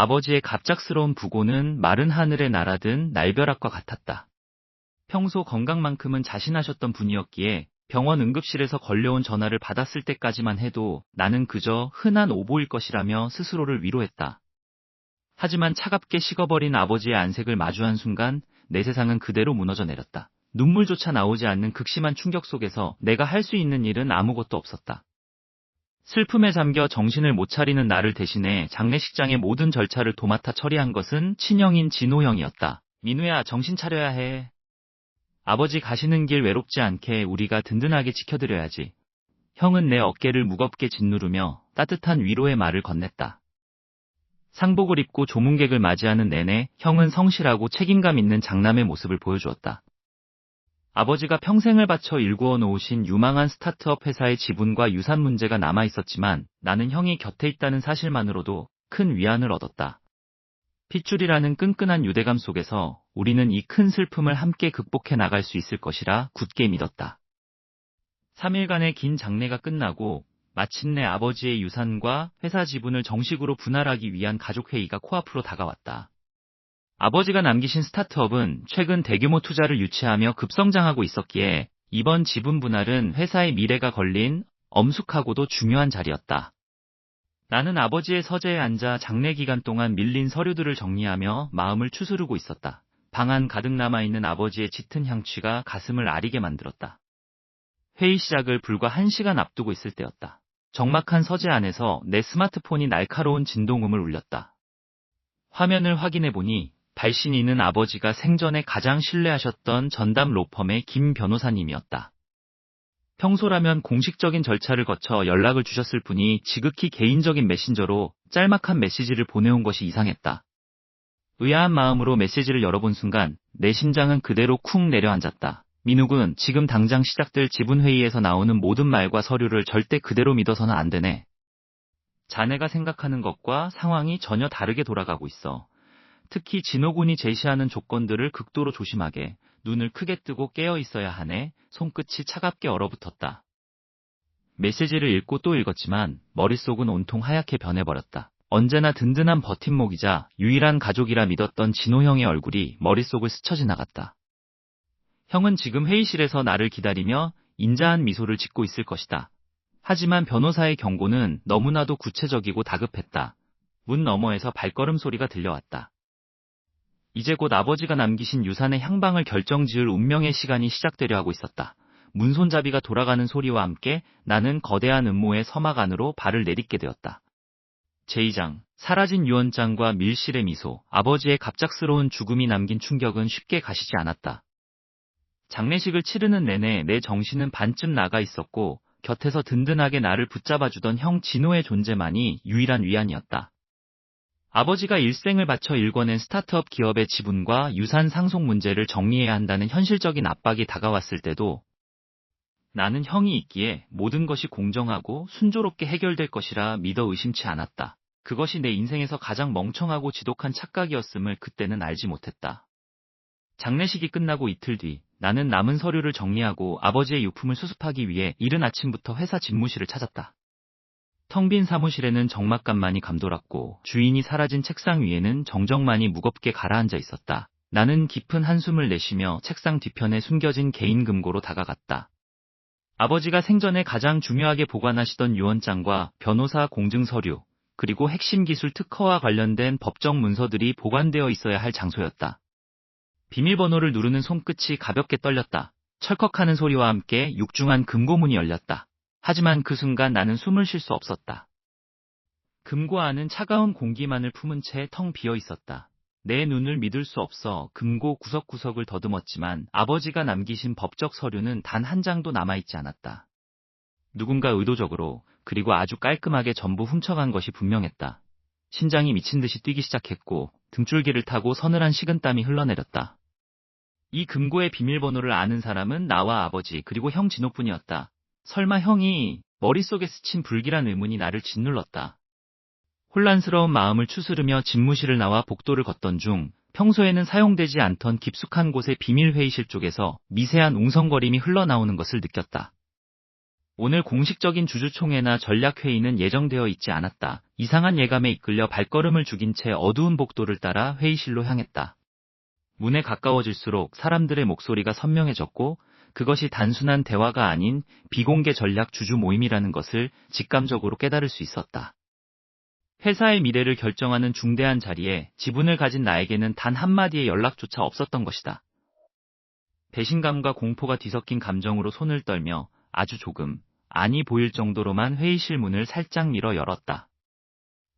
아버지의 갑작스러운 부고는 마른 하늘에 날아든 날벼락과 같았다. 평소 건강만큼은 자신하셨던 분이었기에 병원 응급실에서 걸려온 전화를 받았을 때까지만 해도 나는 그저 흔한 오보일 것이라며 스스로를 위로했다. 하지만 차갑게 식어버린 아버지의 안색을 마주한 순간 내 세상은 그대로 무너져 내렸다. 눈물조차 나오지 않는 극심한 충격 속에서 내가 할 수 있는 일은 아무것도 없었다. 슬픔에 잠겨 정신을 못 차리는 나를 대신해 장례식장의 모든 절차를 도맡아 처리한 것은 친형인 진호 형이었다. 민우야, 정신 차려야 해. 아버지 가시는 길 외롭지 않게 우리가 든든하게 지켜드려야지. 형은 내 어깨를 무겁게 짓누르며 따뜻한 위로의 말을 건넸다. 상복을 입고 조문객을 맞이하는 내내 형은 성실하고 책임감 있는 장남의 모습을 보여주었다. 아버지가 평생을 바쳐 일구어 놓으신 유망한 스타트업 회사의 지분과 유산 문제가 남아있었지만 나는 형이 곁에 있다는 사실만으로도 큰 위안을 얻었다. 핏줄이라는 끈끈한 유대감 속에서 우리는 이 큰 슬픔을 함께 극복해 나갈 수 있을 것이라 굳게 믿었다. 3일간의 긴 장례가 끝나고 마침내 아버지의 유산과 회사 지분을 정식으로 분할하기 위한 가족회의가 코앞으로 다가왔다. 아버지가 남기신 스타트업은 최근 대규모 투자를 유치하며 급성장하고 있었기에 이번 지분 분할은 회사의 미래가 걸린 엄숙하고도 중요한 자리였다. 나는 아버지의 서재에 앉아 장례 기간 동안 밀린 서류들을 정리하며 마음을 추스르고 있었다. 방 안 가득 남아있는 아버지의 짙은 향취가 가슴을 아리게 만들었다. 회의 시작을 불과 1시간 앞두고 있을 때였다. 적막한 서재 안에서 내 스마트폰이 날카로운 진동음을 울렸다. 화면을 확인해보니 발신인은 아버지가 생전에 가장 신뢰하셨던 전담 로펌의 김 변호사님이었다. 평소라면 공식적인 절차를 거쳐 연락을 주셨을 뿐이 지극히 개인적인 메신저로 짤막한 메시지를 보내온 것이 이상했다. 의아한 마음으로 메시지를 열어본 순간 내 심장은 그대로 쿵 내려앉았다. 민욱은 지금 당장 시작될 지분회의에서 나오는 모든 말과 서류를 절대 그대로 믿어서는 안 되네. 자네가 생각하는 것과 상황이 전혀 다르게 돌아가고 있어. 특히 진호군이 제시하는 조건들을 극도로 조심하게, 눈을 크게 뜨고 깨어 있어야 하네. 손끝이 차갑게 얼어붙었다. 메시지를 읽고 또 읽었지만 머릿속은 온통 하얗게 변해버렸다. 언제나 든든한 버팀목이자 유일한 가족이라 믿었던 진호 형의 얼굴이 머릿속을 스쳐 지나갔다. 형은 지금 회의실에서 나를 기다리며 인자한 미소를 짓고 있을 것이다. 하지만 변호사의 경고는 너무나도 구체적이고 다급했다. 문 너머에서 발걸음 소리가 들려왔다. 이제 곧 아버지가 남기신 유산의 향방을 결정지을 운명의 시간이 시작되려 하고 있었다. 문손잡이가 돌아가는 소리와 함께 나는 거대한 음모의 서막 안으로 발을 내딛게 되었다. 제2장, 사라진 유언장과 밀실의 미소, 아버지의 갑작스러운 죽음이 남긴 충격은 쉽게 가시지 않았다. 장례식을 치르는 내내 내 정신은 반쯤 나가 있었고 곁에서 든든하게 나를 붙잡아주던 형 진호의 존재만이 유일한 위안이었다. 아버지가 일생을 바쳐 일궈낸 스타트업 기업의 지분과 유산 상속 문제를 정리해야 한다는 현실적인 압박이 다가왔을 때도 나는 형이 있기에 모든 것이 공정하고 순조롭게 해결될 것이라 믿어 의심치 않았다. 그것이 내 인생에서 가장 멍청하고 지독한 착각이었음을 그때는 알지 못했다. 장례식이 끝나고 이틀 뒤 나는 남은 서류를 정리하고 아버지의 유품을 수습하기 위해 이른 아침부터 회사 집무실을 찾았다. 텅 빈 사무실에는 적막감만이 감돌았고 주인이 사라진 책상 위에는 정적만이 무겁게 가라앉아 있었다. 나는 깊은 한숨을 내쉬며 책상 뒤편에 숨겨진 개인 금고로 다가갔다. 아버지가 생전에 가장 중요하게 보관하시던 유언장과 변호사 공증 서류, 그리고 핵심 기술 특허와 관련된 법정 문서들이 보관되어 있어야 할 장소였다. 비밀번호를 누르는 손끝이 가볍게 떨렸다. 철컥하는 소리와 함께 육중한 금고문이 열렸다. 하지만 그 순간 나는 숨을 쉴 수 없었다. 금고 안은 차가운 공기만을 품은 채 텅 비어 있었다. 내 눈을 믿을 수 없어 금고 구석구석을 더듬었지만 아버지가 남기신 법적 서류는 단 한 장도 남아있지 않았다. 누군가 의도적으로 그리고 아주 깔끔하게 전부 훔쳐간 것이 분명했다. 심장이 미친 듯이 뛰기 시작했고 등줄기를 타고 서늘한 식은땀이 흘러내렸다. 이 금고의 비밀번호를 아는 사람은 나와 아버지 그리고 형 진호뿐이었다. 설마 형이... 머릿속에 스친 불길한 의문이 나를 짓눌렀다. 혼란스러운 마음을 추스르며 집무실을 나와 복도를 걷던 중 평소에는 사용되지 않던 깊숙한 곳의 비밀 회의실 쪽에서 미세한 웅성거림이 흘러나오는 것을 느꼈다. 오늘 공식적인 주주총회나 전략회의는 예정되어 있지 않았다. 이상한 예감에 이끌려 발걸음을 죽인 채 어두운 복도를 따라 회의실로 향했다. 문에 가까워질수록 사람들의 목소리가 선명해졌고 그것이 단순한 대화가 아닌 비공개 전략 주주 모임이라는 것을 직감적으로 깨달을 수 있었다. 회사의 미래를 결정하는 중대한 자리에 지분을 가진 나에게는 단 한마디의 연락조차 없었던 것이다. 배신감과 공포가 뒤섞인 감정으로 손을 떨며 아주 조금, 안이 보일 정도로만 회의실 문을 살짝 밀어 열었다.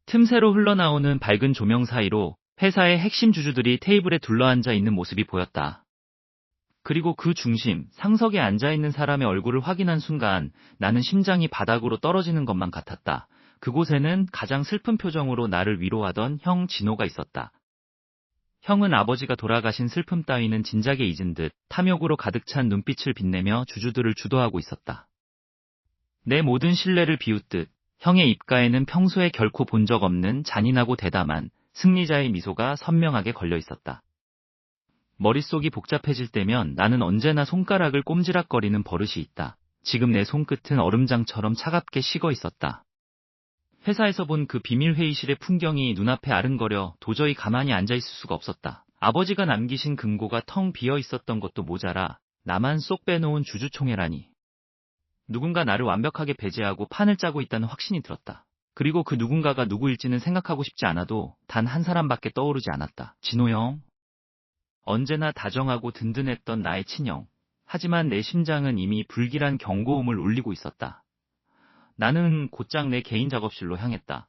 틈새로 흘러나오는 밝은 조명 사이로 회사의 핵심 주주들이 테이블에 둘러앉아 있는 모습이 보였다. 그리고 그 중심, 상석에 앉아있는 사람의 얼굴을 확인한 순간 나는 심장이 바닥으로 떨어지는 것만 같았다. 그곳에는 가장 슬픈 표정으로 나를 위로하던 형 진호가 있었다. 형은 아버지가 돌아가신 슬픔 따위는 진작에 잊은 듯 탐욕으로 가득 찬 눈빛을 빛내며 주주들을 주도하고 있었다. 내 모든 신뢰를 비웃듯 형의 입가에는 평소에 결코 본 적 없는 잔인하고 대담한 승리자의 미소가 선명하게 걸려 있었다. 머릿속이 복잡해질 때면 나는 언제나 손가락을 꼼지락거리는 버릇이 있다. 지금 내 손끝은 얼음장처럼 차갑게 식어 있었다. 회사에서 본 그 비밀 회의실의 풍경이 눈앞에 아른거려 도저히 가만히 앉아있을 수가 없었다. 아버지가 남기신 금고가 텅 비어 있었던 것도 모자라 나만 쏙 빼놓은 주주총회라니. 누군가 나를 완벽하게 배제하고 판을 짜고 있다는 확신이 들었다. 그리고 그 누군가가 누구일지는 생각하고 싶지 않아도 단 한 사람밖에 떠오르지 않았다. 진호 형. 언제나 다정하고 든든했던 나의 친형. 하지만 내 심장은 이미 불길한 경고음을 울리고 있었다. 나는 곧장 내 개인 작업실로 향했다.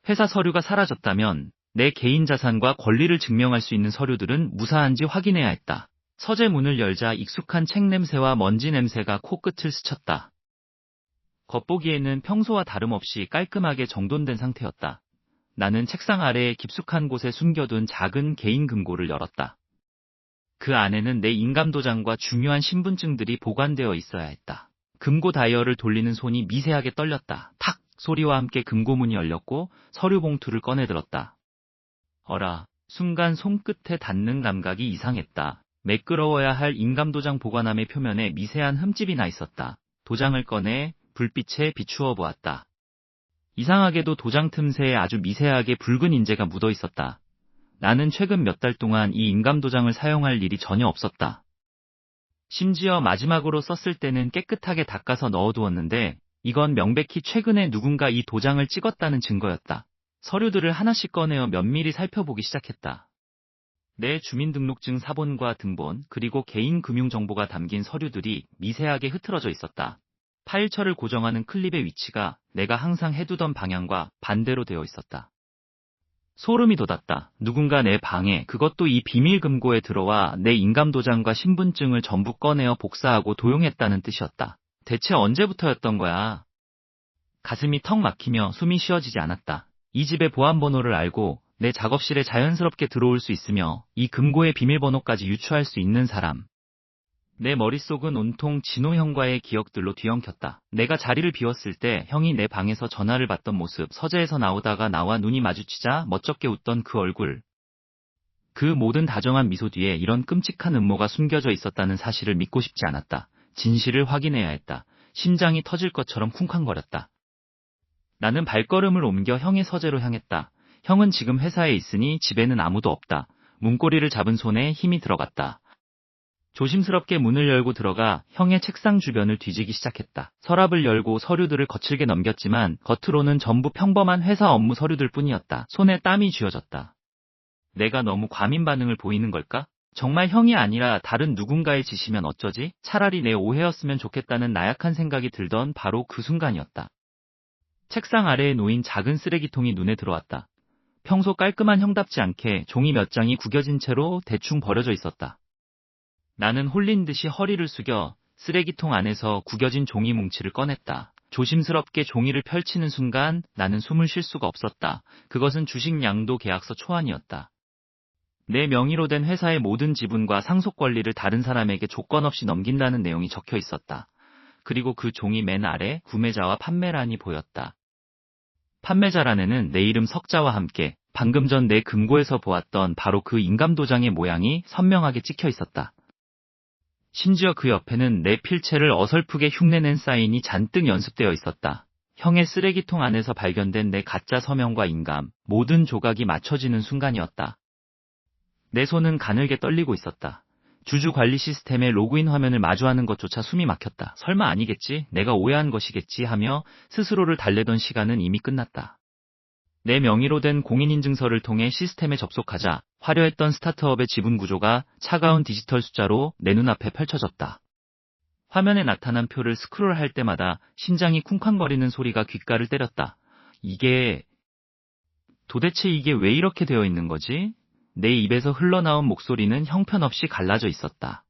회사 서류가 사라졌다면 내 개인 자산과 권리를 증명할 수 있는 서류들은 무사한지 확인해야 했다. 서재 문을 열자 익숙한 책 냄새와 먼지 냄새가 코끝을 스쳤다. 겉보기에는 평소와 다름없이 깔끔하게 정돈된 상태였다. 나는 책상 아래에 깊숙한 곳에 숨겨둔 작은 개인 금고를 열었다. 그 안에는 내 인감도장과 중요한 신분증들이 보관되어 있어야 했다. 금고 다이얼을 돌리는 손이 미세하게 떨렸다. 탁! 소리와 함께 금고문이 열렸고 서류 봉투를 꺼내들었다. 어라, 순간 손끝에 닿는 감각이 이상했다. 매끄러워야 할 인감도장 보관함의 표면에 미세한 흠집이 나 있었다. 도장을 꺼내 불빛에 비추어 보았다. 이상하게도 도장 틈새에 아주 미세하게 붉은 인재가 묻어 있었다. 나는 최근 몇 달 동안 이 인감도장을 사용할 일이 전혀 없었다. 심지어 마지막으로 썼을 때는 깨끗하게 닦아서 넣어두었는데 이건 명백히 최근에 누군가 이 도장을 찍었다는 증거였다. 서류들을 하나씩 꺼내어 면밀히 살펴보기 시작했다. 내 주민등록증 사본과 등본 그리고 개인 금융정보가 담긴 서류들이 미세하게 흐트러져 있었다. 파일처를 고정하는 클립의 위치가 내가 항상 해두던 방향과 반대로 되어 있었다. 소름이 돋았다. 누군가 내 방에, 그것도 이 비밀 금고에 들어와 내 인감도장과 신분증을 전부 꺼내어 복사하고 도용했다는 뜻이었다. 대체 언제부터였던 거야? 가슴이 턱 막히며 숨이 쉬어지지 않았다. 이 집의 보안번호를 알고 내 작업실에 자연스럽게 들어올 수 있으며 이 금고의 비밀번호까지 유추할 수 있는 사람. 내 머릿속은 온통 진호 형과의 기억들로 뒤엉켰다. 내가 자리를 비웠을 때 형이 내 방에서 전화를 받던 모습, 서재에서 나오다가 나와 눈이 마주치자 멋쩍게 웃던 그 얼굴. 그 모든 다정한 미소 뒤에 이런 끔찍한 음모가 숨겨져 있었다는 사실을 믿고 싶지 않았다. 진실을 확인해야 했다. 심장이 터질 것처럼 쿵쾅거렸다. 나는 발걸음을 옮겨 형의 서재로 향했다. 형은 지금 회사에 있으니 집에는 아무도 없다. 문고리를 잡은 손에 힘이 들어갔다. 조심스럽게 문을 열고 들어가 형의 책상 주변을 뒤지기 시작했다. 서랍을 열고 서류들을 거칠게 넘겼지만 겉으로는 전부 평범한 회사 업무 서류들 뿐이었다. 손에 땀이 쥐어졌다. 내가 너무 과민 반응을 보이는 걸까? 정말 형이 아니라 다른 누군가의 짓이면 어쩌지? 차라리 내 오해였으면 좋겠다는 나약한 생각이 들던 바로 그 순간이었다. 책상 아래에 놓인 작은 쓰레기통이 눈에 들어왔다. 평소 깔끔한 형답지 않게 종이 몇 장이 구겨진 채로 대충 버려져 있었다. 나는 홀린 듯이 허리를 숙여 쓰레기통 안에서 구겨진 종이 뭉치를 꺼냈다. 조심스럽게 종이를 펼치는 순간 나는 숨을 쉴 수가 없었다. 그것은 주식 양도 계약서 초안이었다. 내 명의로 된 회사의 모든 지분과 상속 권리를 다른 사람에게 조건 없이 넘긴다는 내용이 적혀 있었다. 그리고 그 종이 맨 아래 구매자와 판매란이 보였다. 판매자란에는 내 이름 석자와 함께 방금 전 내 금고에서 보았던 바로 그 인감도장의 모양이 선명하게 찍혀 있었다. 심지어 그 옆에는 내 필체를 어설프게 흉내낸 사인이 잔뜩 연습되어 있었다. 형의 쓰레기통 안에서 발견된 내 가짜 서명과 인감, 모든 조각이 맞춰지는 순간이었다. 내 손은 가늘게 떨리고 있었다. 주주 관리 시스템의 로그인 화면을 마주하는 것조차 숨이 막혔다. 설마 아니겠지? 내가 오해한 것이겠지 하며 스스로를 달래던 시간은 이미 끝났다. 내 명의로 된 공인인증서를 통해 시스템에 접속하자 화려했던 스타트업의 지분 구조가 차가운 디지털 숫자로 내 눈앞에 펼쳐졌다. 화면에 나타난 표를 스크롤할 때마다 심장이 쿵쾅거리는 소리가 귓가를 때렸다. 도대체 이게 왜 이렇게 되어 있는 거지? 내 입에서 흘러나온 목소리는 형편없이 갈라져 있었다.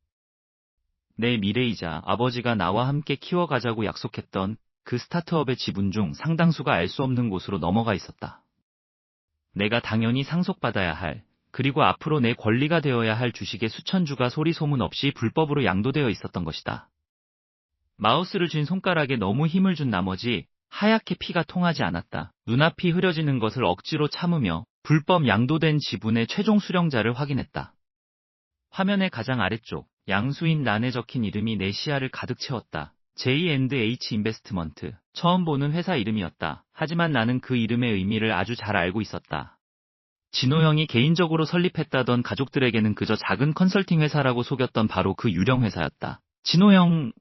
내 미래이자 아버지가 나와 함께 키워가자고 약속했던 그 스타트업의 지분 중 상당수가 알 수 없는 곳으로 넘어가 있었다. 내가 당연히 상속받아야 할, 그리고 앞으로 내 권리가 되어야 할 주식의 수천 주가 소리 소문 없이 불법으로 양도되어 있었던 것이다. 마우스를 쥔 손가락에 너무 힘을 준 나머지 하얗게 피가 통하지 않았다. 눈앞이 흐려지는 것을 억지로 참으며 불법 양도된 지분의 최종 수령자를 확인했다. 화면의 가장 아래쪽 양수인 란에 적힌 이름이 내 시야를 가득 채웠다. J&H 인베스트먼트. 처음 보는 회사 이름이었다. 하지만 나는 그 이름의 의미를 아주 잘 알고 있었다. 진호 형이 개인적으로 설립했다던 가족들에게는 그저 작은 컨설팅 회사라고 속였던 바로 그 유령 회사였다. 진호 형,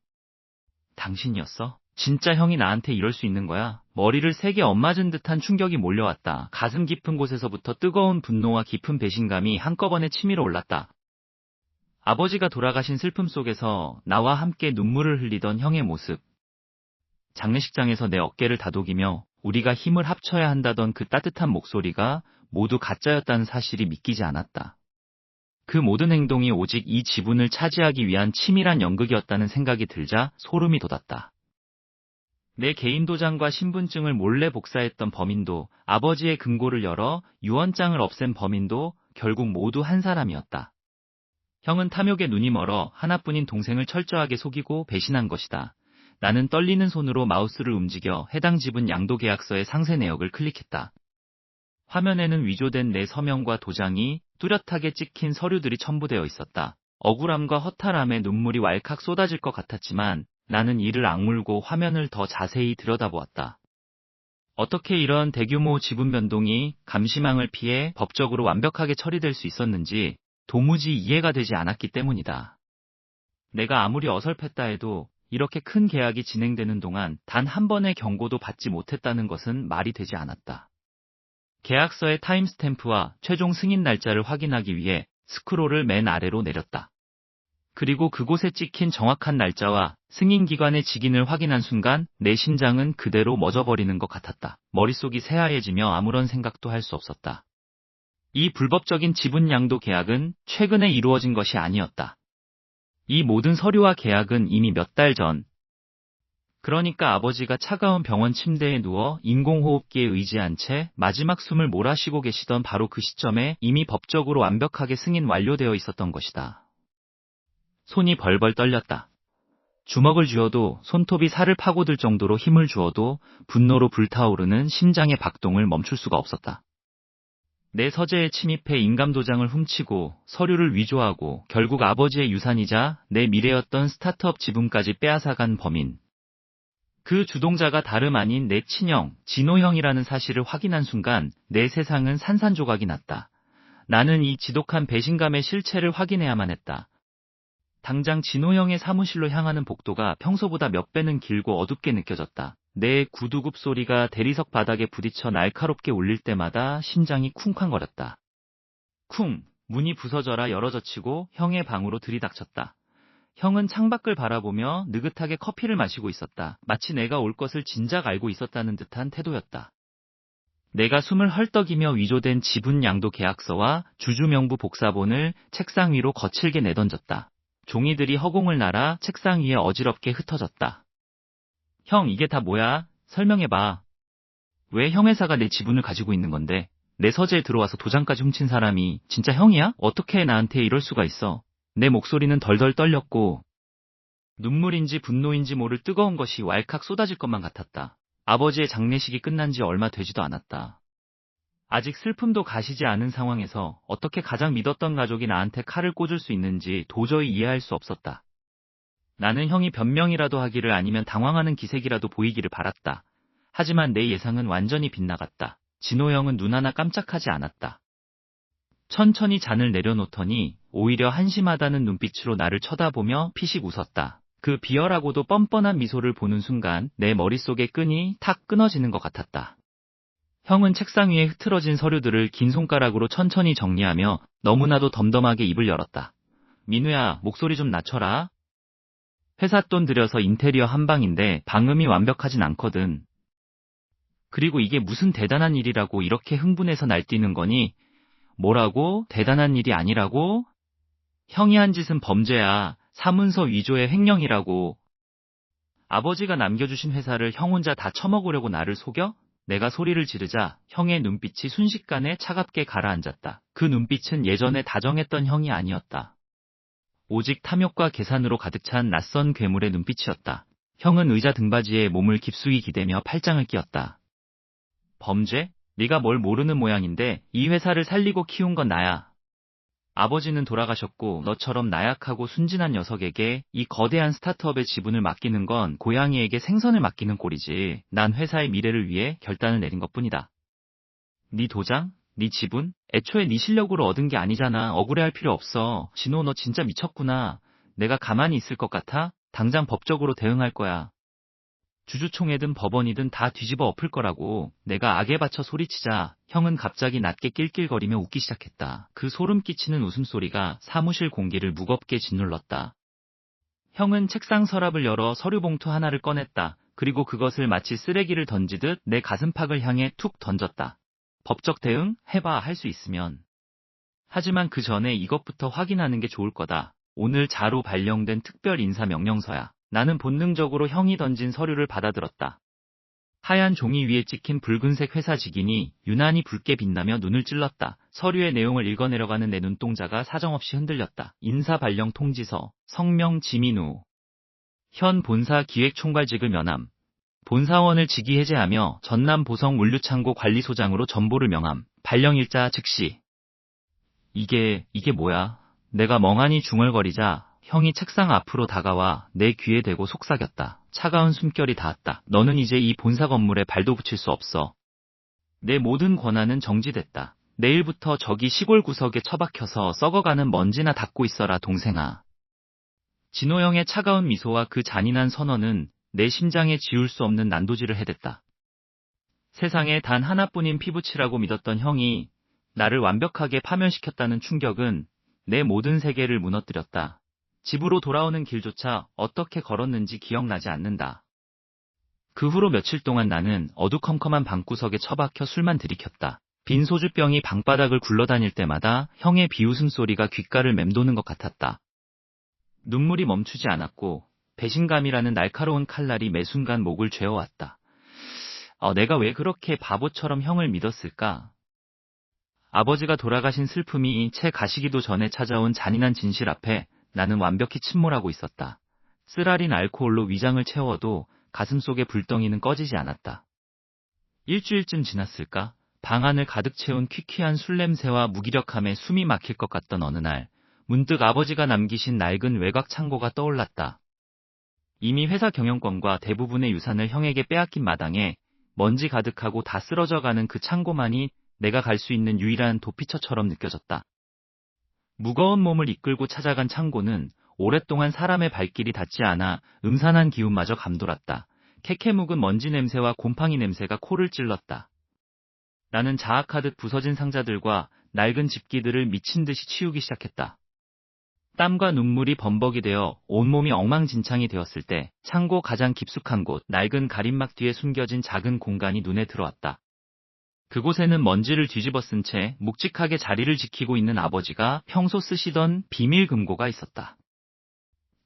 당신이었어? 진짜 형이 나한테 이럴 수 있는 거야? 머리를 세게 엇맞은 듯한 충격이 몰려왔다. 가슴 깊은 곳에서부터 뜨거운 분노와 깊은 배신감이 한꺼번에 치밀어 올랐다. 아버지가 돌아가신 슬픔 속에서 나와 함께 눈물을 흘리던 형의 모습. 장례식장에서 내 어깨를 다독이며 우리가 힘을 합쳐야 한다던 그 따뜻한 목소리가 모두 가짜였다는 사실이 믿기지 않았다. 그 모든 행동이 오직 이 지분을 차지하기 위한 치밀한 연극이었다는 생각이 들자 소름이 돋았다. 내 개인 도장과 신분증을 몰래 복사했던 범인도, 아버지의 금고를 열어 유언장을 없앤 범인도 결국 모두 한 사람이었다. 형은 탐욕에 눈이 멀어 하나뿐인 동생을 철저하게 속이고 배신한 것이다. 나는 떨리는 손으로 마우스를 움직여 해당 지분 양도 계약서의 상세 내역을 클릭했다. 화면에는 위조된 내 서명과 도장이 뚜렷하게 찍힌 서류들이 첨부되어 있었다. 억울함과 허탈함에 눈물이 왈칵 쏟아질 것 같았지만 나는 이를 악물고 화면을 더 자세히 들여다보았다. 어떻게 이런 대규모 지분 변동이 감시망을 피해 법적으로 완벽하게 처리될 수 있었는지 도무지 이해가 되지 않았기 때문이다. 내가 아무리 어설펐다 해도 이렇게 큰 계약이 진행되는 동안 단 한 번의 경고도 받지 못했다는 것은 말이 되지 않았다. 계약서의 타임스탬프와 최종 승인 날짜를 확인하기 위해 스크롤을 맨 아래로 내렸다. 그리고 그곳에 찍힌 정확한 날짜와 승인 기관의 직인을 확인한 순간 내 심장은 그대로 멎어버리는 것 같았다. 머릿속이 새하얘지며 아무런 생각도 할 수 없었다. 이 불법적인 지분 양도 계약은 최근에 이루어진 것이 아니었다. 이 모든 서류와 계약은 이미 몇 달 전, 그러니까 아버지가 차가운 병원 침대에 누워 인공호흡기에 의지한 채 마지막 숨을 몰아쉬고 계시던 바로 그 시점에 이미 법적으로 완벽하게 승인 완료되어 있었던 것이다. 손이 벌벌 떨렸다. 주먹을 쥐어도 손톱이 살을 파고들 정도로 힘을 주어도 분노로 불타오르는 심장의 박동을 멈출 수가 없었다. 내 서재에 침입해 인감도장을 훔치고 서류를 위조하고 결국 아버지의 유산이자 내 미래였던 스타트업 지분까지 빼앗아간 범인. 그 주동자가 다름 아닌 내 친형, 진호 형이라는 사실을 확인한 순간 내 세상은 산산조각이 났다. 나는 이 지독한 배신감의 실체를 확인해야만 했다. 당장 진호 형의 사무실로 향하는 복도가 평소보다 몇 배는 길고 어둡게 느껴졌다. 내 구두굽 소리가 대리석 바닥에 부딪혀 날카롭게 울릴 때마다 심장이 쿵쾅거렸다. 쿵! 문이 부서져라 열어젖히고 형의 방으로 들이닥쳤다. 형은 창밖을 바라보며 느긋하게 커피를 마시고 있었다. 마치 내가 올 것을 진작 알고 있었다는 듯한 태도였다. 내가 숨을 헐떡이며 위조된 지분 양도 계약서와 주주명부 복사본을 책상 위로 거칠게 내던졌다. 종이들이 허공을 날아 책상 위에 어지럽게 흩어졌다. 형, 이게 다 뭐야? 설명해봐. 왜 형 회사가 내 지분을 가지고 있는 건데? 내 서재에 들어와서 도장까지 훔친 사람이 진짜 형이야? 어떻게 나한테 이럴 수가 있어? 내 목소리는 덜덜 떨렸고 눈물인지 분노인지 모를 뜨거운 것이 왈칵 쏟아질 것만 같았다. 아버지의 장례식이 끝난 지 얼마 되지도 않았다. 아직 슬픔도 가시지 않은 상황에서 어떻게 가장 믿었던 가족이 나한테 칼을 꽂을 수 있는지 도저히 이해할 수 없었다. 나는 형이 변명이라도 하기를 아니면 당황하는 기색이라도 보이기를 바랐다. 하지만 내 예상은 완전히 빗나갔다. 진호 형은 눈 하나 깜짝하지 않았다. 천천히 잔을 내려놓더니 오히려 한심하다는 눈빛으로 나를 쳐다보며 피식 웃었다. 그 비열하고도 뻔뻔한 미소를 보는 순간 내 머릿속의 끈이 탁 끊어지는 것 같았다. 형은 책상 위에 흐트러진 서류들을 긴 손가락으로 천천히 정리하며 너무나도 덤덤하게 입을 열었다. 민우야, 목소리 좀 낮춰라. 회사 돈 들여서 인테리어 한 방인데 방음이 완벽하진 않거든. 그리고 이게 무슨 대단한 일이라고 이렇게 흥분해서 날뛰는 거니? 뭐라고? 대단한 일이 아니라고? 형이 한 짓은 범죄야. 사문서 위조의 횡령이라고. 아버지가 남겨주신 회사를 형 혼자 다 처먹으려고 나를 속여? 내가 소리를 지르자 형의 눈빛이 순식간에 차갑게 가라앉았다. 그 눈빛은 예전에 다정했던 형이 아니었다. 오직 탐욕과 계산으로 가득 찬 낯선 괴물의 눈빛이었다. 형은 의자 등받이에 몸을 깊숙이 기대며 팔짱을 끼었다. 범죄? 네가 뭘 모르는 모양인데 이 회사를 살리고 키운 건 나야. 아버지는 돌아가셨고 너처럼 나약하고 순진한 녀석에게 이 거대한 스타트업의 지분을 맡기는 건 고양이에게 생선을 맡기는 꼴이지. 난 회사의 미래를 위해 결단을 내린 것뿐이다. 네 도장? 네 지분? 애초에 네 실력으로 얻은 게 아니잖아. 억울해할 필요 없어. 진호, 너 진짜 미쳤구나. 내가 가만히 있을 것 같아? 당장 법적으로 대응할 거야. 주주총회든 법원이든 다 뒤집어 엎을 거라고. 내가 악에 받쳐 소리치자 형은 갑자기 낮게 낄낄거리며 웃기 시작했다. 그 소름 끼치는 웃음소리가 사무실 공기를 무겁게 짓눌렀다. 형은 책상 서랍을 열어 서류 봉투 하나를 꺼냈다. 그리고 그것을 마치 쓰레기를 던지듯 내 가슴팍을 향해 툭 던졌다. 법적 대응? 해봐, 할 수 있으면. 하지만 그 전에 이것부터 확인하는 게 좋을 거다. 오늘 자로 발령된 특별 인사 명령서야. 나는 본능적으로 형이 던진 서류를 받아들었다. 하얀 종이 위에 찍힌 붉은색 회사 직인이 유난히 붉게 빛나며 눈을 찔렀다. 서류의 내용을 읽어내려가는 내 눈동자가 사정없이 흔들렸다. 인사 발령 통지서, 성명 지민우. 현 본사 기획총괄직을 면함. 본사원을 직위 해제하며 전남 보성 물류창고 관리소장으로 전보를 명함. 발령일자 즉시. 이게 뭐야? 내가 멍하니 중얼거리자 형이 책상 앞으로 다가와 내 귀에 대고 속삭였다. 차가운 숨결이 닿았다. 너는 이제 이 본사 건물에 발도 붙일 수 없어. 내 모든 권한은 정지됐다. 내일부터 저기 시골 구석에 처박혀서 썩어가는 먼지나 닦고 있어라, 동생아. 진호 형의 차가운 미소와 그 잔인한 선언은 내 심장에 지울 수 없는 난도질을 해댔다. 세상에 단 하나뿐인 피부치라고 믿었던 형이 나를 완벽하게 파멸시켰다는 충격은 내 모든 세계를 무너뜨렸다. 집으로 돌아오는 길조차 어떻게 걸었는지 기억나지 않는다. 그 후로 며칠 동안 나는 어두컴컴한 방구석에 처박혀 술만 들이켰다. 빈 소주병이 방바닥을 굴러다닐 때마다 형의 비웃음 소리가 귓가를 맴도는 것 같았다. 눈물이 멈추지 않았고 배신감이라는 날카로운 칼날이 매 순간 목을 죄어왔다. 내가 왜 그렇게 바보처럼 형을 믿었을까? 아버지가 돌아가신 슬픔이 채 가시기도 전에 찾아온 잔인한 진실 앞에 나는 완벽히 침몰하고 있었다. 쓰라린 알코올로 위장을 채워도 가슴속의 불덩이는 꺼지지 않았다. 일주일쯤 지났을까? 방 안을 가득 채운 퀴퀴한 술 냄새와 무기력함에 숨이 막힐 것 같던 어느 날, 문득 아버지가 남기신 낡은 외곽 창고가 떠올랐다. 이미 회사 경영권과 대부분의 유산을 형에게 빼앗긴 마당에 먼지 가득하고 다 쓰러져가는 그 창고만이 내가 갈 수 있는 유일한 도피처처럼 느껴졌다. 무거운 몸을 이끌고 찾아간 창고는 오랫동안 사람의 발길이 닿지 않아 음산한 기운마저 감돌았다. 캐캐 묵은 먼지 냄새와 곰팡이 냄새가 코를 찔렀다. 나는 자악하듯 부서진 상자들과 낡은 집기들을 미친 듯이 치우기 시작했다. 땀과 눈물이 범벅이 되어 온몸이 엉망진창이 되었을 때 창고 가장 깊숙한 곳, 낡은 가림막 뒤에 숨겨진 작은 공간이 눈에 들어왔다. 그곳에는 먼지를 뒤집어 쓴 채 묵직하게 자리를 지키고 있는 아버지가 평소 쓰시던 비밀 금고가 있었다.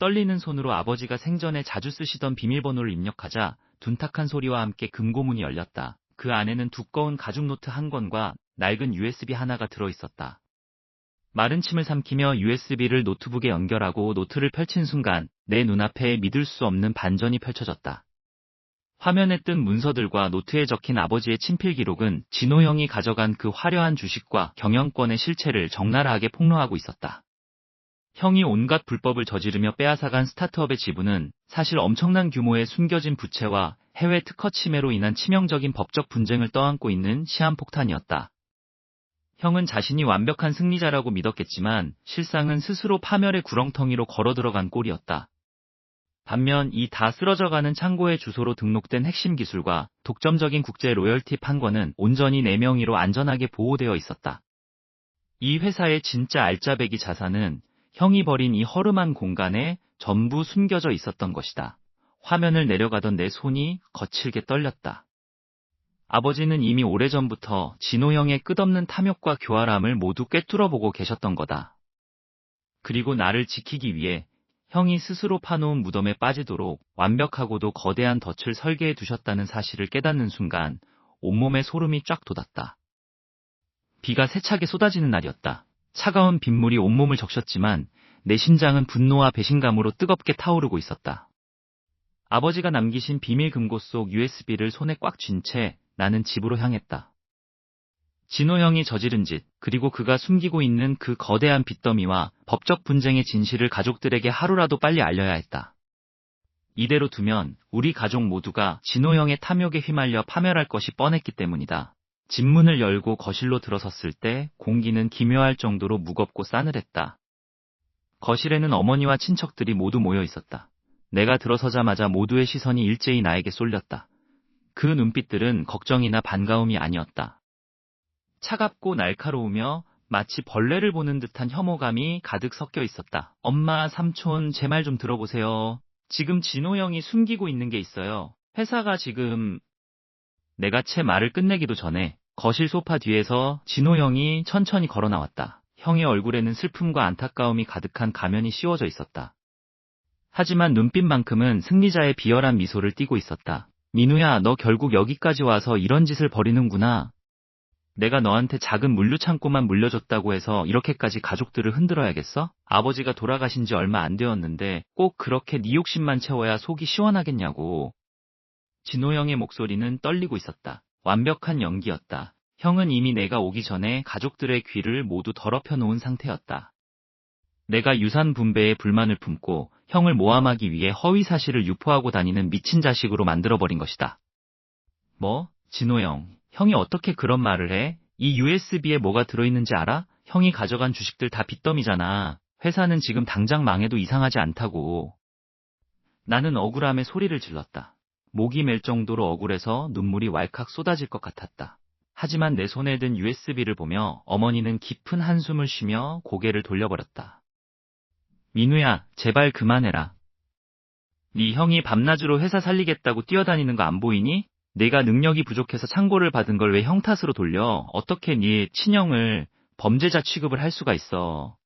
떨리는 손으로 아버지가 생전에 자주 쓰시던 비밀번호를 입력하자 둔탁한 소리와 함께 금고문이 열렸다. 그 안에는 두꺼운 가죽 노트 한 권과 낡은 USB 하나가 들어있었다. 마른 침을 삼키며 USB를 노트북에 연결하고 노트를 펼친 순간 내 눈앞에 믿을 수 없는 반전이 펼쳐졌다. 화면에 뜬 문서들과 노트에 적힌 아버지의 친필 기록은 진호 형이 가져간 그 화려한 주식과 경영권의 실체를 적나라하게 폭로하고 있었다. 형이 온갖 불법을 저지르며 빼앗아간 스타트업의 지분은 사실 엄청난 규모의 숨겨진 부채와 해외 특허 침해로 인한 치명적인 법적 분쟁을 떠안고 있는 시한폭탄이었다. 형은 자신이 완벽한 승리자라고 믿었겠지만 실상은 스스로 파멸의 구렁텅이로 걸어들어간 꼴이었다. 반면 이 다 쓰러져가는 창고의 주소로 등록된 핵심 기술과 독점적인 국제 로열티 판권은 온전히 내 명의로 안전하게 보호되어 있었다. 이 회사의 진짜 알짜배기 자산은 형이 버린 이 허름한 공간에 전부 숨겨져 있었던 것이다. 화면을 내려가던 내 손이 거칠게 떨렸다. 아버지는 이미 오래전부터 진호 형의 끝없는 탐욕과 교활함을 모두 꿰뚫어보고 계셨던 거다. 그리고 나를 지키기 위해 형이 스스로 파놓은 무덤에 빠지도록 완벽하고도 거대한 덫을 설계해 두셨다는 사실을 깨닫는 순간 온몸에 소름이 쫙 돋았다. 비가 세차게 쏟아지는 날이었다. 차가운 빗물이 온몸을 적셨지만 내 심장은 분노와 배신감으로 뜨겁게 타오르고 있었다. 아버지가 남기신 비밀 금고 속 USB를 손에 꽉 쥔 채 나는 집으로 향했다. 진호 형이 저지른 짓, 그리고 그가 숨기고 있는 그 거대한 빚더미와 법적 분쟁의 진실을 가족들에게 하루라도 빨리 알려야 했다. 이대로 두면 우리 가족 모두가 진호 형의 탐욕에 휘말려 파멸할 것이 뻔했기 때문이다. 집 문을 열고 거실로 들어섰을 때 공기는 기묘할 정도로 무겁고 싸늘했다. 거실에는 어머니와 친척들이 모두 모여 있었다. 내가 들어서자마자 모두의 시선이 일제히 나에게 쏠렸다. 그 눈빛들은 걱정이나 반가움이 아니었다. 차갑고 날카로우며 마치 벌레를 보는 듯한 혐오감이 가득 섞여 있었다. 엄마, 삼촌, 제 말 좀 들어보세요. 지금 진호 형이 숨기고 있는 게 있어요. 회사가 지금... 내가 채 말을 끝내기도 전에 거실 소파 뒤에서 진호 형이 천천히 걸어 나왔다. 형의 얼굴에는 슬픔과 안타까움이 가득한 가면이 씌워져 있었다. 하지만 눈빛만큼은 승리자의 비열한 미소를 띠고 있었다. 민우야, 너 결국 여기까지 와서 이런 짓을 벌이는구나. 내가 너한테 작은 물류창고만 물려줬다고 해서 이렇게까지 가족들을 흔들어야겠어? 아버지가 돌아가신 지 얼마 안 되었는데 꼭 그렇게 네 욕심만 채워야 속이 시원하겠냐고. 진호 형의 목소리는 떨리고 있었다. 완벽한 연기였다. 형은 이미 내가 오기 전에 가족들의 귀를 모두 더럽혀 놓은 상태였다. 내가 유산 분배에 불만을 품고 형을 모함하기 위해 허위 사실을 유포하고 다니는 미친 자식으로 만들어버린 것이다. 뭐? 진호 형, 형이 어떻게 그런 말을 해? 이 USB에 뭐가 들어있는지 알아? 형이 가져간 주식들 다 빚더미잖아. 회사는 지금 당장 망해도 이상하지 않다고. 나는 억울함에 소리를 질렀다. 목이 맬 정도로 억울해서 눈물이 왈칵 쏟아질 것 같았다. 하지만 내 손에 든 USB를 보며 어머니는 깊은 한숨을 쉬며 고개를 돌려버렸다. 민우야, 제발 그만해라. 네 형이 밤낮으로 회사 살리겠다고 뛰어다니는 거 안 보이니? 내가 능력이 부족해서 창고를 받은 걸 왜 형 탓으로 돌려? 어떻게 네 친형을 범죄자 취급을 할 수가 있어?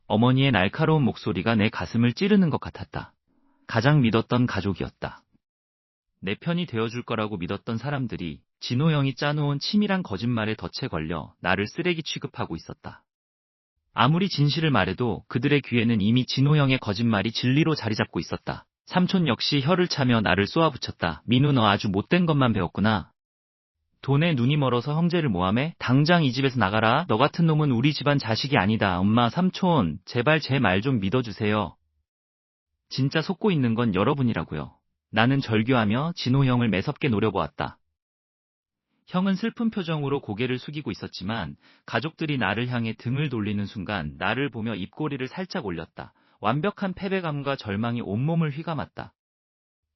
어머니의 날카로운 목소리가 내 가슴을 찌르는 것 같았다. 가장 믿었던 가족이었다. 내 편이 되어줄 거라고 믿었던 사람들이 진호 형이 짜놓은 치밀한 거짓말에 덫에 걸려 나를 쓰레기 취급하고 있었다. 아무리 진실을 말해도 그들의 귀에는 이미 진호 형의 거짓말이 진리로 자리 잡고 있었다. 삼촌 역시 혀를 차며 나를 쏘아붙였다. 민우, 너 아주 못된 것만 배웠구나. 돈에 눈이 멀어서 형제를 모함해? 당장 이 집에서 나가라. 너 같은 놈은 우리 집안 자식이 아니다. 엄마, 삼촌, 제발 제 말 좀 믿어주세요. 진짜 속고 있는 건 여러분이라고요. 나는 절규하며 진호 형을 매섭게 노려보았다. 형은 슬픈 표정으로 고개를 숙이고 있었지만 가족들이 나를 향해 등을 돌리는 순간 나를 보며 입꼬리를 살짝 올렸다. 완벽한 패배감과 절망이 온몸을 휘감았다.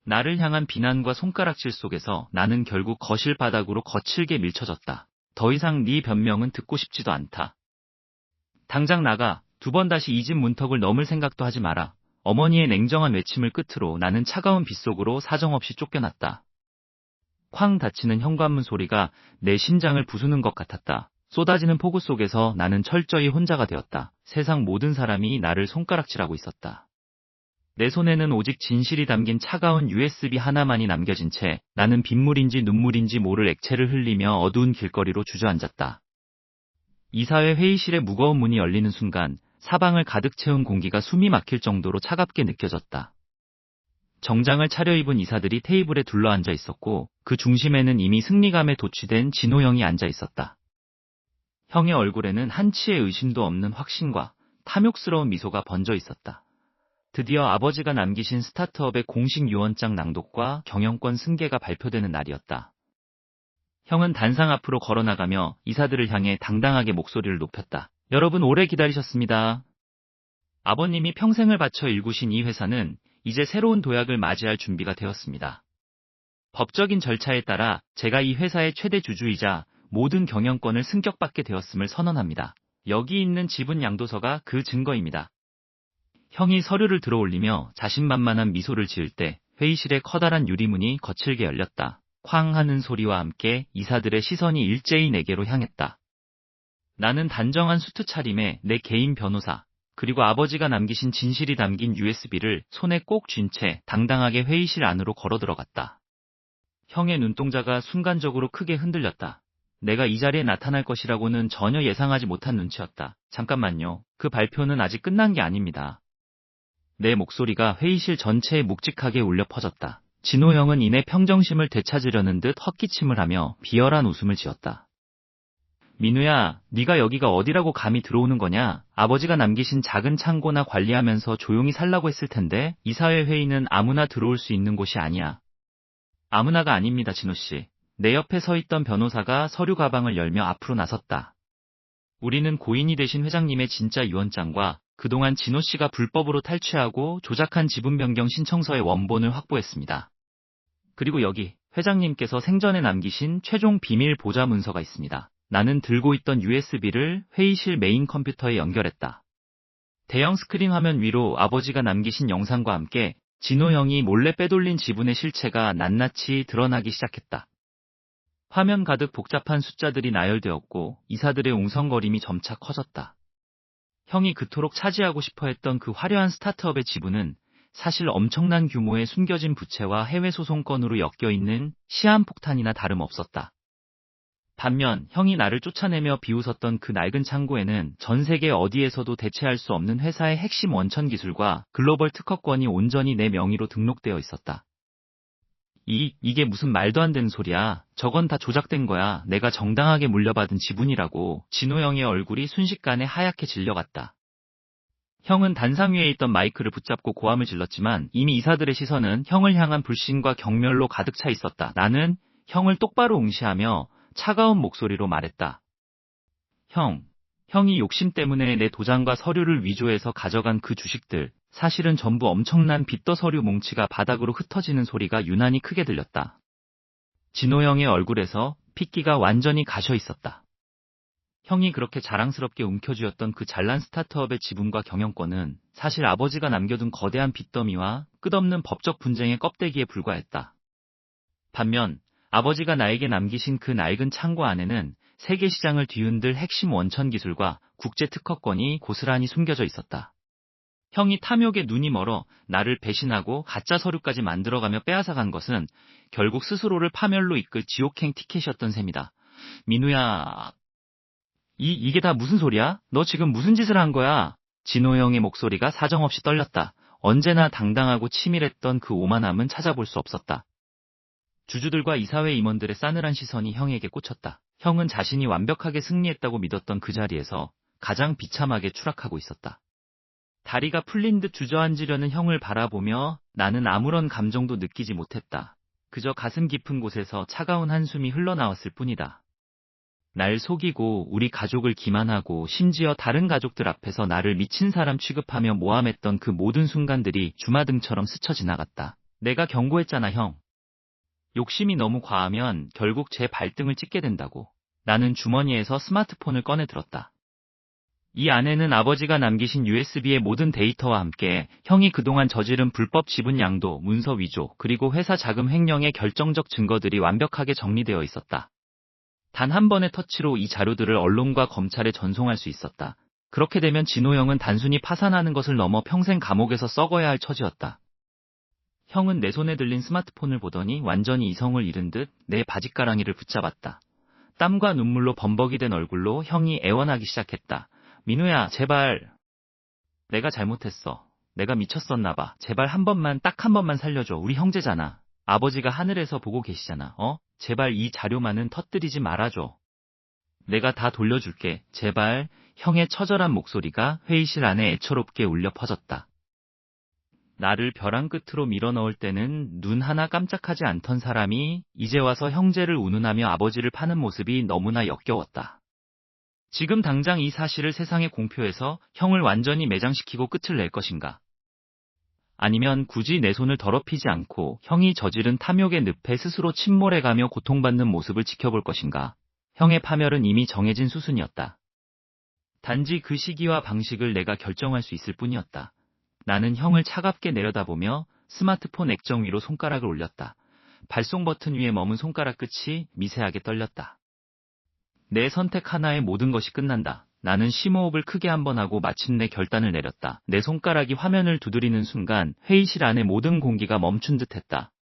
나를 향한 비난과 손가락질 속에서 나는 결국 거실 바닥으로 거칠게 밀쳐졌다. 더 이상 네 변명은 듣고 싶지도 않다. 당장 나가. 두 번 다시 이 집 문턱을 넘을 생각도 하지 마라. 어머니의 냉정한 외침을 끝으로 나는 차가운 빗속으로 사정없이 쫓겨났다. 쾅 닫히는 현관문 소리가 내 심장을 부수는 것 같았다. 쏟아지는 폭우 속에서 나는 철저히 혼자가 되었다. 세상 모든 사람이 나를 손가락질하고 있었다. 내 손에는 오직 진실이 담긴 차가운 USB 하나만이 남겨진 채 나는 빗물인지 눈물인지 모를 액체를 흘리며 어두운 길거리로 주저앉았다. 이사회 회의실의 무거운 문이 열리는 순간 사방을 가득 채운 공기가 숨이 막힐 정도로 차갑게 느껴졌다. 정장을 차려입은 이사들이 테이블에 둘러앉아 있었고 그 중심에는 이미 승리감에 도취된 진호 형이 앉아 있었다. 형의 얼굴에는 한치의 의심도 없는 확신과 탐욕스러운 미소가 번져 있었다. 드디어 아버지가 남기신 스타트업의 공식 유언장 낭독과 경영권 승계가 발표되는 날이었다. 형은 단상 앞으로 걸어나가며 이사들을 향해 당당하게 목소리를 높였다. 여러분 오래 기다리셨습니다. 아버님이 평생을 바쳐 일구신 이 회사는 이제 새로운 도약을 맞이할 준비가 되었습니다. 법적인 절차에 따라 제가 이 회사의 최대 주주이자 모든 경영권을 승격받게 되었음을 선언합니다. 여기 있는 지분 양도서가 그 증거입니다. 형이 서류를 들어올리며 자신만만한 미소를 지을 때 회의실의 커다란 유리문이 거칠게 열렸다. 쾅 하는 소리와 함께 이사들의 시선이 일제히 내게로 향했다. 나는 단정한 수트 차림에 내 개인 변호사, 그리고 아버지가 남기신 진실이 담긴 USB를 손에 꼭 쥔 채 당당하게 회의실 안으로 걸어 들어갔다. 형의 눈동자가 순간적으로 크게 흔들렸다. 내가 이 자리에 나타날 것이라고는 전혀 예상하지 못한 눈치였다. 잠깐만요. 그 발표는 아직 끝난 게 아닙니다. 내 목소리가 회의실 전체에 묵직하게 울려 퍼졌다. 진호 형은 이내 평정심을 되찾으려는 듯 헛기침을 하며 비열한 웃음을 지었다. 민우야, 네가 여기가 어디라고 감히 들어오는 거냐? 아버지가 남기신 작은 창고나 관리하면서 조용히 살라고 했을 텐데 이사회 회의는 아무나 들어올 수 있는 곳이 아니야. 아무나가 아닙니다, 진호 씨. 내 옆에 서 있던 변호사가 서류 가방을 열며 앞으로 나섰다. 우리는 고인이 되신 회장님의 진짜 유언장과 그동안 진호 씨가 불법으로 탈취하고 조작한 지분 변경 신청서의 원본을 확보했습니다. 그리고 여기 회장님께서 생전에 남기신 최종 비밀 보좌 문서가 있습니다. 나는 들고 있던 USB를 회의실 메인 컴퓨터에 연결했다. 대형 스크린 화면 위로 아버지가 남기신 영상과 함께 진호 형이 몰래 빼돌린 지분의 실체가 낱낱이 드러나기 시작했다. 화면 가득 복잡한 숫자들이 나열되었고 이사들의 웅성거림이 점차 커졌다. 형이 그토록 차지하고 싶어 했던 그 화려한 스타트업의 지분은 사실 엄청난 규모의 숨겨진 부채와 해외 소송건으로 엮여있는 시한폭탄이나 다름없었다. 반면 형이 나를 쫓아내며 비웃었던 그 낡은 창고에는 전 세계 어디에서도 대체할 수 없는 회사의 핵심 원천 기술과 글로벌 특허권이 온전히 내 명의로 등록되어 있었다. 이게 무슨 말도 안 되는 소리야. 저건 다 조작된 거야. 내가 정당하게 물려받은 지분이라고. 진호 형의 얼굴이 순식간에 하얗게 질려갔다. 형은 단상 위에 있던 마이크를 붙잡고 고함을 질렀지만 이미 이사들의 시선은 형을 향한 불신과 경멸로 가득 차 있었다. 나는 형을 똑바로 응시하며 차가운 목소리로 말했다. 형이 욕심 때문에 내 도장과 서류를 위조해서 가져간 그 주식들, 사실은 전부 엄청난 빚더 서류 뭉치가 바닥으로 흩어지는 소리가 유난히 크게 들렸다. 진호 형의 얼굴에서 핏기가 완전히 가셔 있었다. 형이 그렇게 자랑스럽게 움켜쥐었던 그 잘난 스타트업의 지분과 경영권은 사실 아버지가 남겨둔 거대한 빚더미와 끝없는 법적 분쟁의 껍데기에 불과했다. 반면 아버지가 나에게 남기신 그 낡은 창고 안에는 세계 시장을 뒤흔들 핵심 원천 기술과 국제 특허권이 고스란히 숨겨져 있었다. 형이 탐욕에 눈이 멀어 나를 배신하고 가짜 서류까지 만들어가며 빼앗아간 것은 결국 스스로를 파멸로 이끌 지옥행 티켓이었던 셈이다. 민우야, 이게 다 무슨 소리야? 너 지금 무슨 짓을 한 거야? 진호 형의 목소리가 사정없이 떨렸다. 언제나 당당하고 치밀했던 그 오만함은 찾아볼 수 없었다. 주주들과 이사회 임원들의 싸늘한 시선이 형에게 꽂혔다. 형은 자신이 완벽하게 승리했다고 믿었던 그 자리에서 가장 비참하게 추락하고 있었다. 다리가 풀린 듯 주저앉으려는 형을 바라보며 나는 아무런 감정도 느끼지 못했다. 그저 가슴 깊은 곳에서 차가운 한숨이 흘러나왔을 뿐이다. 날 속이고 우리 가족을 기만하고 심지어 다른 가족들 앞에서 나를 미친 사람 취급하며 모함했던 그 모든 순간들이 주마등처럼 스쳐 지나갔다. 내가 경고했잖아, 형. 욕심이 너무 과하면 결국 제 발등을 찍게 된다고. 나는 주머니에서 스마트폰을 꺼내 들었다. 이 안에는 아버지가 남기신 USB의 모든 데이터와 함께 형이 그동안 저지른 불법 지분 양도, 문서 위조, 그리고 회사 자금 횡령의 결정적 증거들이 완벽하게 정리되어 있었다. 단 한 번의 터치로 이 자료들을 언론과 검찰에 전송할 수 있었다. 그렇게 되면 진호 형은 단순히 파산하는 것을 넘어 평생 감옥에서 썩어야 할 처지였다. 형은 내 손에 들린 스마트폰을 보더니 완전히 이성을 잃은 듯 내 바짓가랑이를 붙잡았다. 땀과 눈물로 범벅이 된 얼굴로 형이 애원하기 시작했다. 민우야, 제발. 내가 잘못했어. 내가 미쳤었나 봐. 제발 한 번만, 딱 한 번만 살려줘. 우리 형제잖아. 아버지가 하늘에서 보고 계시잖아. 제발 이 자료만은 터뜨리지 말아줘. 내가 다 돌려줄게. 제발. 형의 처절한 목소리가 회의실 안에 애처롭게 울려 퍼졌다. 나를 벼랑 끝으로 밀어넣을 때는 눈 하나 깜짝하지 않던 사람이 이제 와서 형제를 운운하며 아버지를 파는 모습이 너무나 역겨웠다. 지금 당장 이 사실을 세상에 공표해서 형을 완전히 매장시키고 끝을 낼 것인가? 아니면 굳이 내 손을 더럽히지 않고 형이 저지른 탐욕의 늪에 스스로 침몰해가며 고통받는 모습을 지켜볼 것인가? 형의 파멸은 이미 정해진 수순이었다. 단지 그 시기와 방식을 내가 결정할 수 있을 뿐이었다. 나는 형을 차갑게 내려다보며 스마트폰 액정 위로 손가락을 올렸다. 발송 버튼 위에 머문 손가락 끝이 미세하게 떨렸다. 내 선택 하나에 모든 것이 끝난다. 나는 심호흡을 크게 한번 하고 마침내 결단을 내렸다. 내 손가락이 화면을 두드리는 순간 회의실 안의 모든 공기가 멈춘 듯 했다.